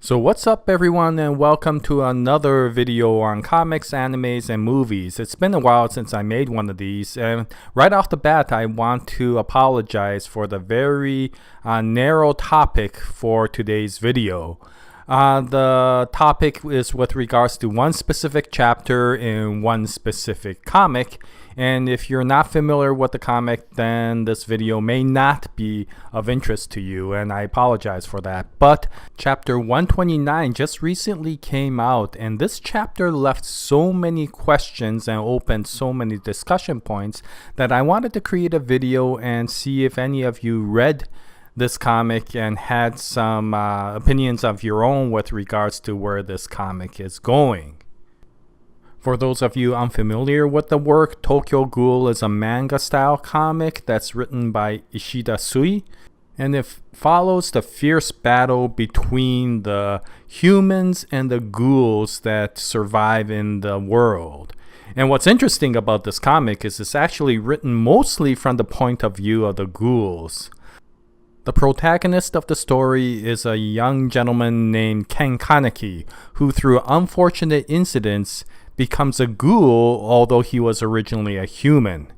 So what's up everyone, and welcome to another video on comics, animes, and movies. It's been a while since I made one of these, and right off the bat I want to apologize for the very narrow topic for today's video. The topic is with regards to one specific chapter in one specific comic, and if you're not familiar with the comic, then this video may not be of interest to you, and I apologize for that. But chapter 129 just recently came out, and this chapter left so many questions and opened so many discussion points that I wanted to create a video and see if any of you read this comic and had some opinions of your own with regards to where this comic is going. For those of you unfamiliar with the work, Tokyo Ghoul is a manga style comic that's written by Ishida Sui, and it follows the fierce battle between the humans and the ghouls that survive in the world. And what's interesting about this comic is it's actually written mostly from the point of view of the ghouls. The protagonist of the story is a young gentleman named Ken Kaneki, who through unfortunate incidents becomes a ghoul, although he was originally a human.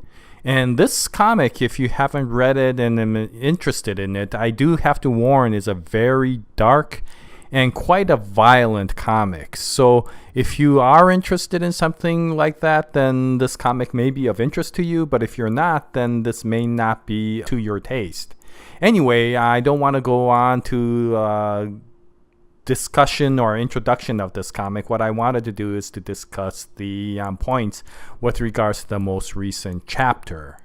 And this comic, if you haven't read it and am interested in it, I do have to warn, is a very dark and quite a violent comic. So if you are interested in something like that, then this comic may be of interest to you, but if you're not, then this may not be to your taste. Anyway, I don't want to go on to discussion or introduction of this comic. What I wanted to do is to discuss the points with regards to the most recent chapter.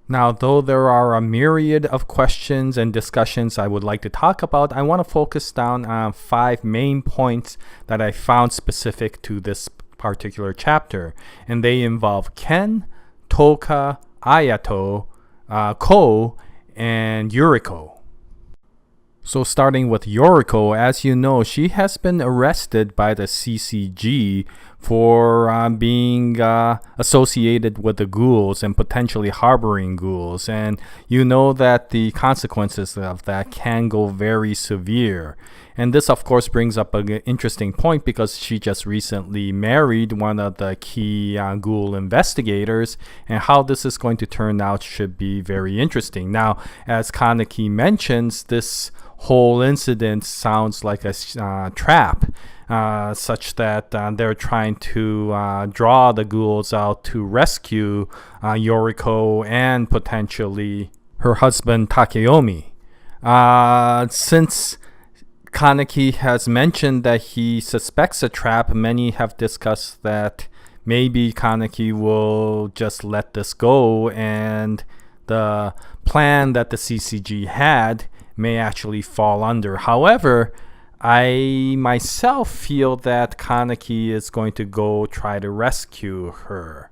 Now, though there are a myriad of questions and discussions I would like to talk about, I want to focus down on 5 main points that I found specific to this particular chapter, and they involve Ken, Toka, Ayato, Ko, and Yuriko. So starting with Yuriko, as you know, she has been arrested by the CCG for being associated with the ghouls and potentially harboring ghouls. And you know that the consequences of that can go very severe. And this, of course, brings up an interesting point because she just recently married one of the key ghoul investigators, and how this is going to turn out should be very interesting. Now, as Kaneki mentions, this whole incident sounds like a trap, such that they're trying to draw the ghouls out to rescue Yuriko and potentially her husband Takeyomi. Since Kaneki has mentioned that he suspects a trap, many have discussed that maybe Kaneki will just let this go, and the plan that the CCG had may actually fall under. However, I myself feel that Kaneki is going to go try to rescue her.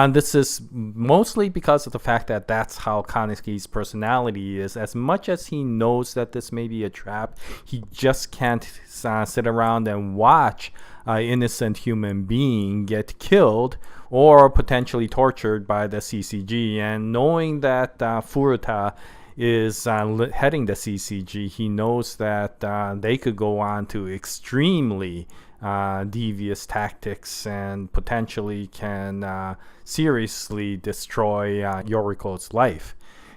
This is mostly because of the fact that that's how Kaneki's personality is. As much as he knows that this may be a trap, he just can't sit around and watch an innocent human being get killed or potentially tortured by the CCG. And knowing that Furuta is heading the CCG, he knows that they could go on to extremely devious tactics and potentially can seriously destroy Yuriko's life.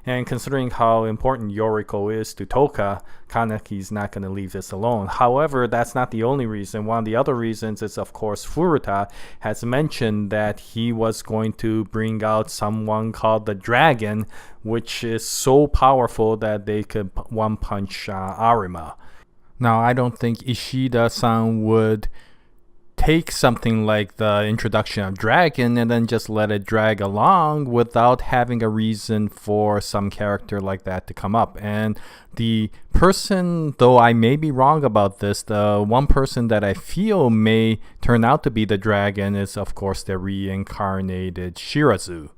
And considering how important Yuriko is to Toka, Kaneki's not going to leave this alone. However, that's not the only reason. One of the other reasons is, of course, Furuta has mentioned that he was going to bring out someone called the Dragon, which is so powerful that they could one-punch Arima. Now, I don't think Ishida-san would take something like the introduction of Dragon and then just let it drag along without having a reason for some character like that to come up. And the person, though I may be wrong about this, the one person that I feel may turn out to be the Dragon is, of course, the reincarnated Shirazu.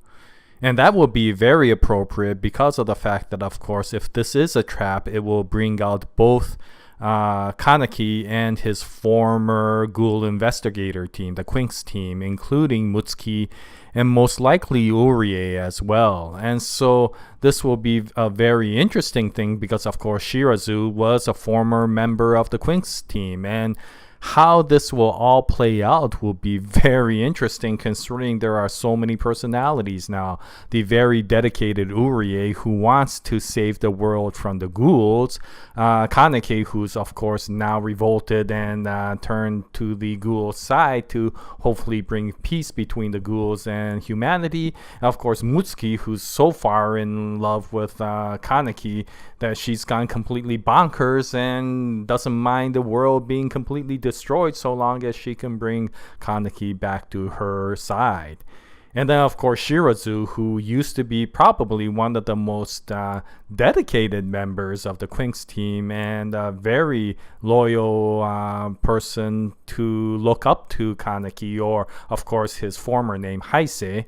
And that will be very appropriate because of the fact that, of course, if this is a trap, it will bring out both Kaneki and his former ghoul investigator team, the Quinks team, including Mutsuki and most likely Urie as well. And so this will be a very interesting thing because, of course, Shirazu was a former member of the Quinks team, and how this will all play out will be very interesting considering there are so many personalities now. The very dedicated Urie, who wants to save the world from the ghouls. Kaneki, who's of course now revolted and turned to the ghoul side to hopefully bring peace between the ghouls and humanity. Of course, Mutsuki, who's so far in love with Kaneki that she's gone completely bonkers and doesn't mind the world being completely destroyed so long as she can bring Kaneki back to her side. And then, of course, Shirazu, who used to be probably one of the most dedicated members of the Quinks team and a very loyal person to look up to Kaneki, or, of course, his former name, Heisei.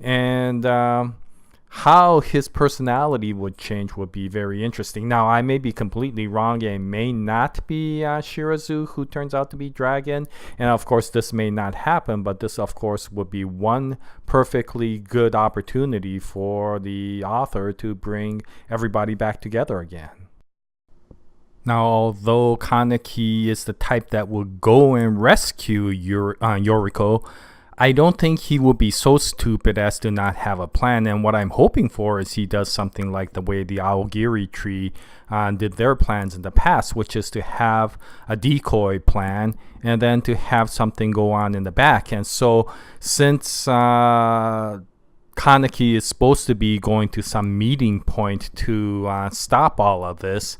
And how his personality would change would be very interesting. Now, I may be completely wrong. It may not be Shirazu who turns out to be Dragon. And of course, this may not happen, but this, of course, would be one perfectly good opportunity for the author to bring everybody back together again. Now, although Kaneki is the type that will go and rescue Yuriko, I don't think he will be so stupid as to not have a plan, and what I'm hoping for is he does something like the way the Aogiri tree did their plans in the past, which is to have a decoy plan and then to have something go on in the back. And so since Kaneki is supposed to be going to some meeting point to stop all of this,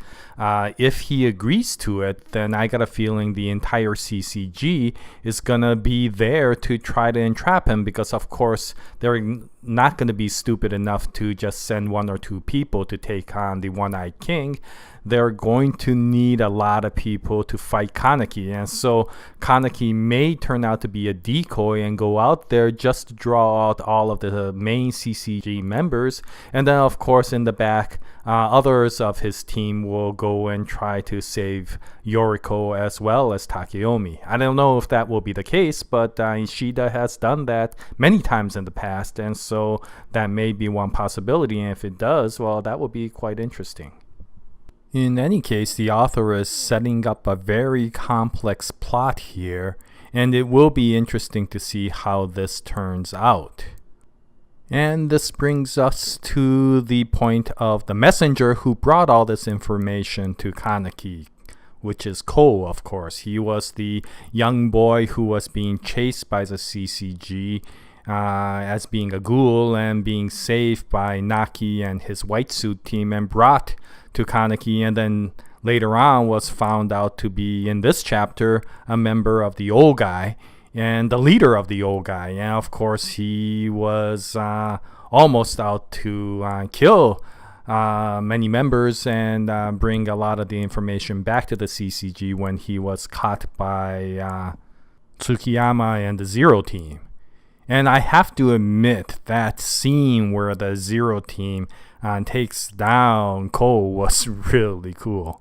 if he agrees to it, then I got a feeling the entire CCG is going to be there to try to entrap him, because of course they're not going to be stupid enough to just send one or two people to take on the One-Eyed King. They're going to need a lot of people to fight Kaneki, and so Kaneki may turn out to be a decoy and go out there just to draw out all of the main CCG members, and then of course in the back others of his team will go and try to save Yuriko as well as Takeyomi. I don't know if that will be the case, but Ishida has done that many times in the past, and so that may be one possibility, and if it does, well, that would be quite interesting. In any case, the author is setting up a very complex plot here, and it will be interesting to see how this turns out. And this brings us to the point of the messenger who brought all this information to Kaneki, which is Ko, of course. He was the young boy who was being chased by the CCG as being a ghoul and being saved by Naki and his white suit team and brought to Kaneki, and then later on was found out to be, in this chapter, a member of the old guy and the leader of the old guy. And of course he was almost out to kill many members and bring a lot of the information back to the CCG when he was caught by Tsukiyama and the Zero team. And I have to admit, that scene where the Zero team takes down Cole was really cool.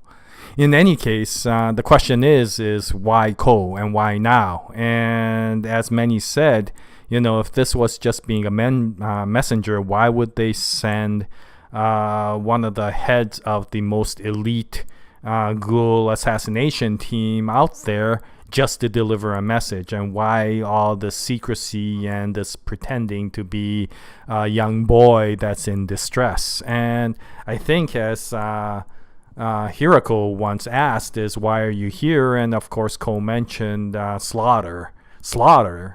In any case, the question is why Cole and why now? And as many said, if this was just being a messenger, why would they send one of the heads of the most elite ghoul assassination team out there just to deliver a message? And why all this secrecy and this pretending to be a young boy that's in distress? And I think, as Yuriko once asked, is why are you here? And of course Cole mentioned slaughter.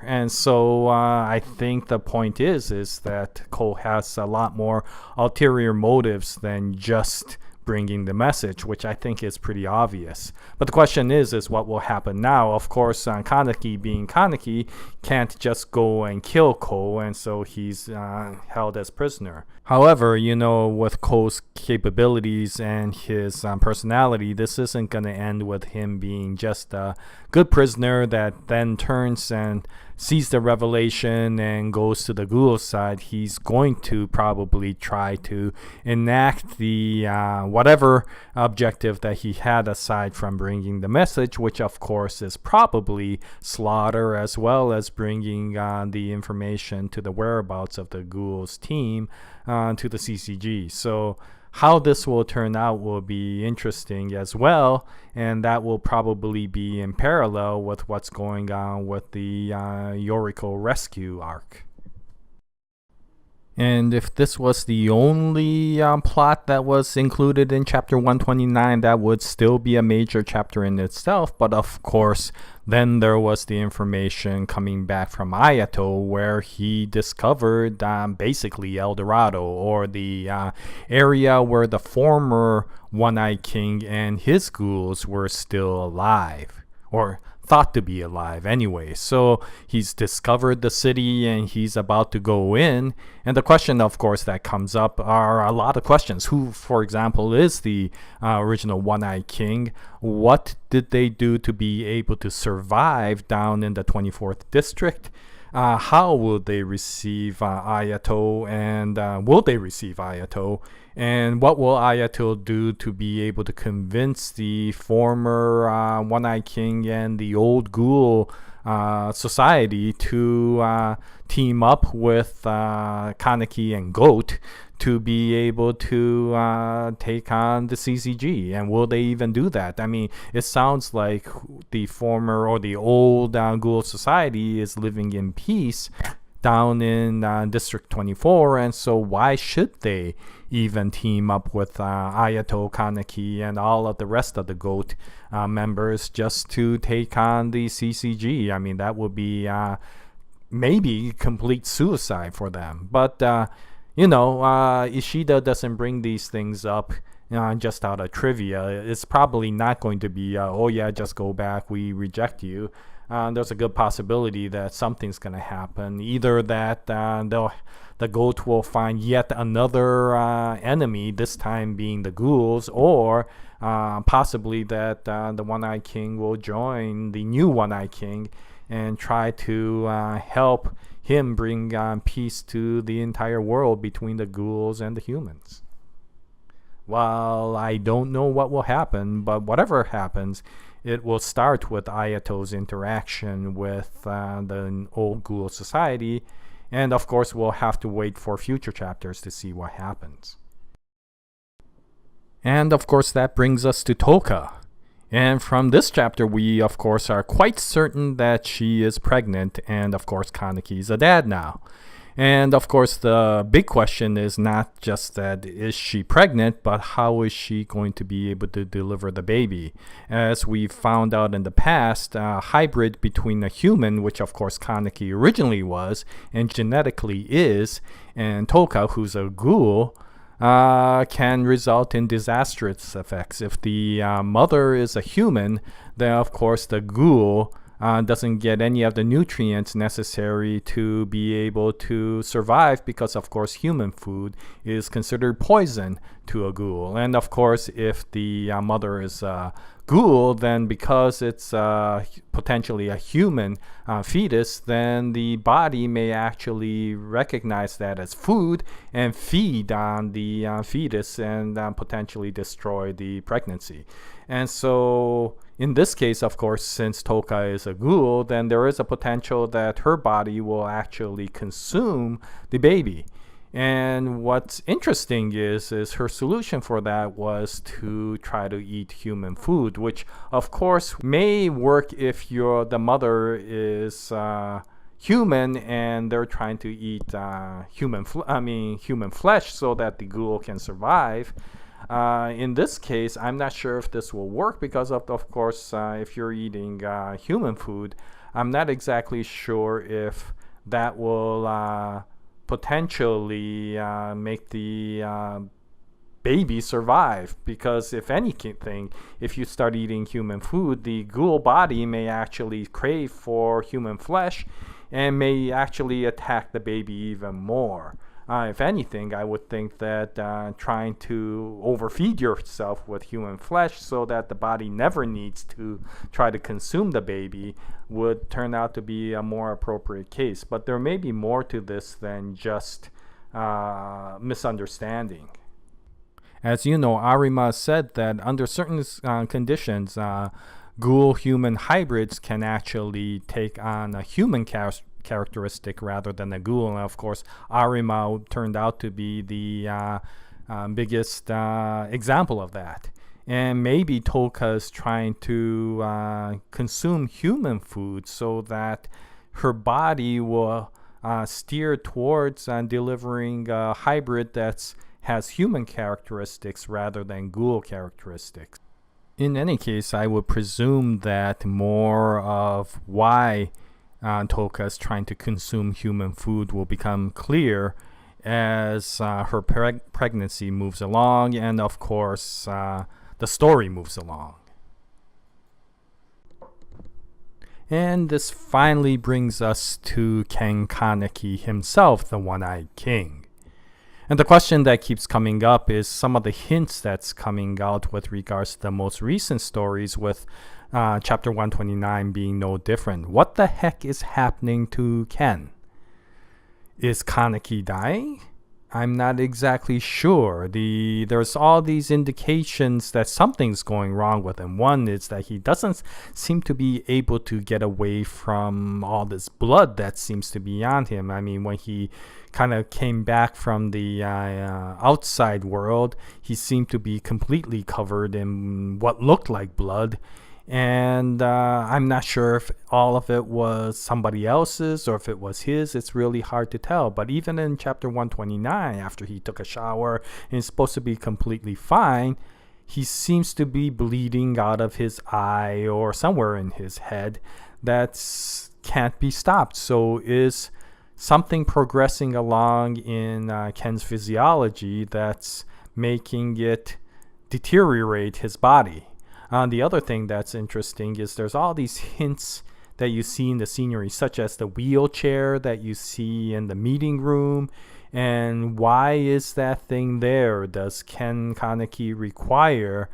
And so I think the point is that Cole has a lot more ulterior motives than just bringing the message, which I think is pretty obvious. But the question is what will happen now? Of course, Kaneki, being Kaneki, can't just go and kill Cole, and so he's held as prisoner. However, with Cole's capabilities and his personality, this isn't going to end with him being just a good prisoner that then turns and sees the revelation and goes to the ghoul side, he's going to probably try to enact the whatever objective that he had aside from bringing the message, which of course is probably slaughter, as well as bringing the information to the whereabouts of the ghouls team to the CCG. So how this will turn out will be interesting as well, and that will probably be in parallel with what's going on with the Yuriko rescue arc. And if this was the only plot that was included in chapter 129, that would still be a major chapter in itself. But of course, then there was the information coming back from Ayato, where he discovered basically El Dorado, or the area where the former One-Eyed King and his ghouls were still alive, or thought to be alive anyway. So he's discovered the city and he's about to go in. And the question, of course, that comes up are a lot of questions. Who, for example, is the original One-Eyed King? What did they do to be able to survive down in the 24th district? How will they receive Ayato, and will they receive Ayato? And what will Ayato do to be able to convince the former One-Eyed King and the old ghoul society to team up with Kaneki and Goat to be able to take on the CCG? And will they even do that? I mean, it sounds like the former or the old ghoul society is living in peace down in District 24, and so why should they even team up with Ayato, Kaneki, and all of the rest of the GOAT members just to take on the CCG? I mean, that would be maybe complete suicide for them. But Ishida doesn't bring these things up just out of trivia. It's probably not going to be, oh yeah, just go back, we reject you. There's a good possibility that something's going to happen. Either that the GOAT will find yet another enemy, this time being the ghouls, or possibly that the One-Eyed King will join the new One-Eyed King and try to help him bring peace to the entire world between the ghouls and the humans. Well, I don't know what will happen, but whatever happens, it will start with Ayato's interaction with the old ghoul society, and of course we'll have to wait for future chapters to see what happens. And of course that brings us to Toka. And from this chapter we of course are quite certain that she is pregnant, and of course Kaneki's a dad now. And of course the big question is not just that is she pregnant, but how is she going to be able to deliver the baby? As we found out in the past, a hybrid between a human, which of course Kaneki originally was and genetically is, and Toka, who's a ghoul, can result in disastrous effects. If the mother is a human, then of course the ghoul doesn't get any of the nutrients necessary to be able to survive, because of course human food is considered poison to a ghoul. And of course if the mother is a ghoul, then because it's potentially a human fetus, then the body may actually recognize that as food and feed on the fetus and potentially destroy the pregnancy. And so in this case, of course, since Toka is a ghoul, then there is a potential that her body will actually consume the baby. And what's interesting is her solution for that was to try to eat human food, which of course may work if the mother is human and they're trying to eat human flesh so that the ghoul can survive. In this case, I'm not sure if this will work because of course, if you're eating human food, I'm not exactly sure if that will potentially make the baby survive. Because if anything, if you start eating human food, the ghoul body may actually crave for human flesh and may actually attack the baby even more. If anything, I would think that trying to overfeed yourself with human flesh so that the body never needs to try to consume the baby would turn out to be a more appropriate case. But there may be more to this than just misunderstanding. As you know, Arima said that under certain conditions, ghoul-human hybrids can actually take on a human characteristic rather than a ghoul. And of course, Arima turned out to be the biggest example of that. And maybe Toka is trying to consume human food so that her body will steer towards delivering a hybrid that has human characteristics rather than ghoul characteristics. In any case, I would presume that more of why Toka is trying to consume human food will become clear as her pregnancy moves along, and of course the story moves along. And this finally brings us to Ken Kaneki himself, the One-Eyed King. And the question that keeps coming up is some of the hints that's coming out with regards to the most recent stories, with chapter 129 being no different. What the heck is happening to Ken? Is Kaneki dying? I'm not exactly sure. There's all these indications that something's going wrong with him. One is that he doesn't seem to be able to get away from all this blood that seems to be on him. I mean, when he kind of came back from the outside world, he seemed to be completely covered in what looked like blood. And I'm not sure if all of it was somebody else's or if it was his. It's really hard to tell. But even in chapter 129, after he took a shower and is supposed to be completely fine, he seems to be bleeding out of his eye or somewhere in his head that can't be stopped. So is something progressing along in Ken's physiology that's making it deteriorate his body? The other thing that's interesting is there's all these hints that you see in the scenery, such as the wheelchair that you see in the meeting room. And why is that thing there? Does Ken Kaneki require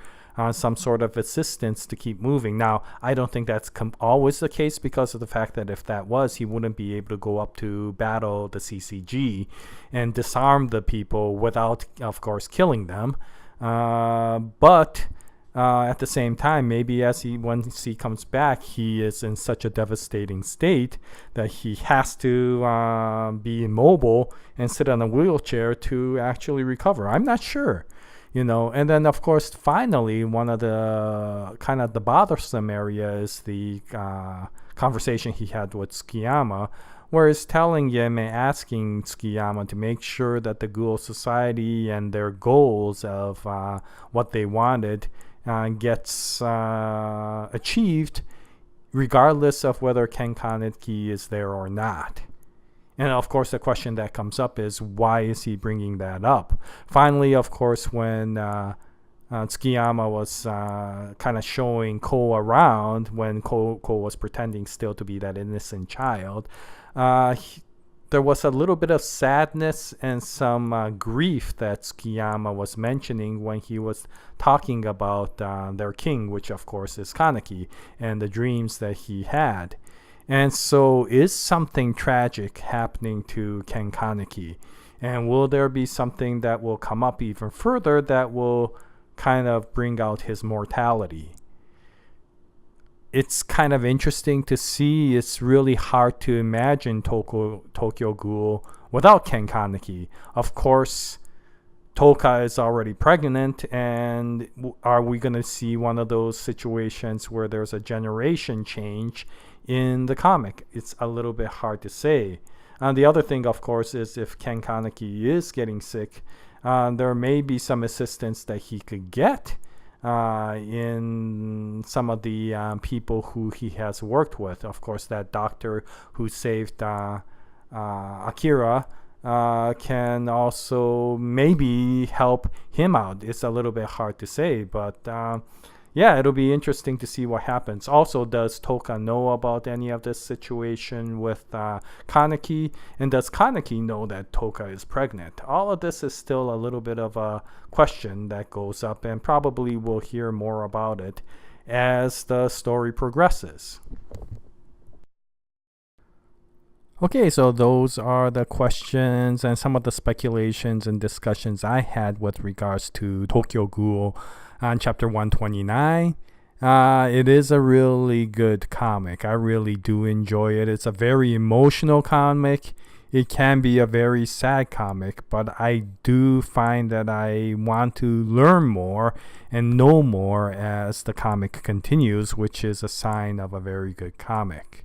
some sort of assistance to keep moving? Now, I don't think that's always the case, because of the fact that if that was, he wouldn't be able to go up to battle the CCG and disarm the people without, of course, killing them. But at the same time, maybe once he comes back, he is in such a devastating state that he has to be immobile and sit on a wheelchair to actually recover. I'm not sure, And then, of course, finally, one of the kind of the bothersome area is the conversation he had with Tsukiyama, where he's telling him and asking Tsukiyama to make sure that the Ghoul Society and their goals of what they wanted gets achieved, regardless of whether Ken Kaneki is there or not. And of course, the question that comes up is, why is he bringing that up? Finally, of course, when Tsukiyama was kind of showing Ko around, when Ko was pretending still to be that innocent child, there was a little bit of sadness and some grief that Tsukiyama was mentioning when he was talking about their king, which of course is Kaneki, and the dreams that he had. And so is something tragic happening to Ken Kaneki? And will there be something that will come up even further that will kind of bring out his mortality? It's kind of interesting to see. It's really hard to imagine Tokyo Ghoul without Ken Kaneki. Of course, Toka is already pregnant, and are we going to see one of those situations where there's a generation change in the comic? It's a little bit hard to say. And the other thing, of course, is if Ken Kaneki is getting sick, there may be some assistance that he could get in some of the people who he has worked with. Of course, that doctor who saved Akira can also maybe help him out. It's a little bit hard to say, but yeah, it'll be interesting to see what happens. Also, does Toka know about any of this situation with Kaneki? And does Kaneki know that Toka is pregnant? All of this is still a little bit of a question that goes up, and probably we'll hear more about it as the story progresses. Okay, so those are the questions and some of the speculations and discussions I had with regards to Tokyo Ghoul on chapter 129. It is a really good comic. I really do enjoy it. It's a very emotional comic. It can be a very sad comic, but I do find that I want to learn more and know more as the comic continues, which is a sign of a very good comic.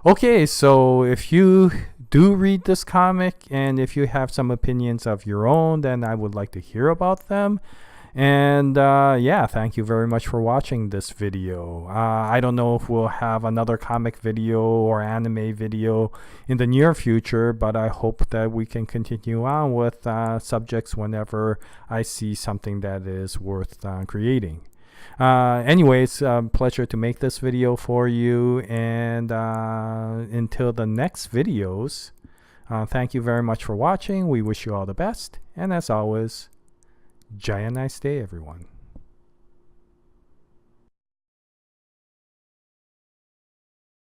Okay, so if you do read this comic and if you have some opinions of your own, then I would like to hear about them. And yeah, thank you very much for watching this video. I don't know if we'll have another comic video or anime video in the near future, but I hope that we can continue on with subjects whenever I see something that is worth creating. Anyways, pleasure to make this video for you, and until the next videos, thank you very much for watching. We wish you all the best, and as always, Jaya, nice day, everyone.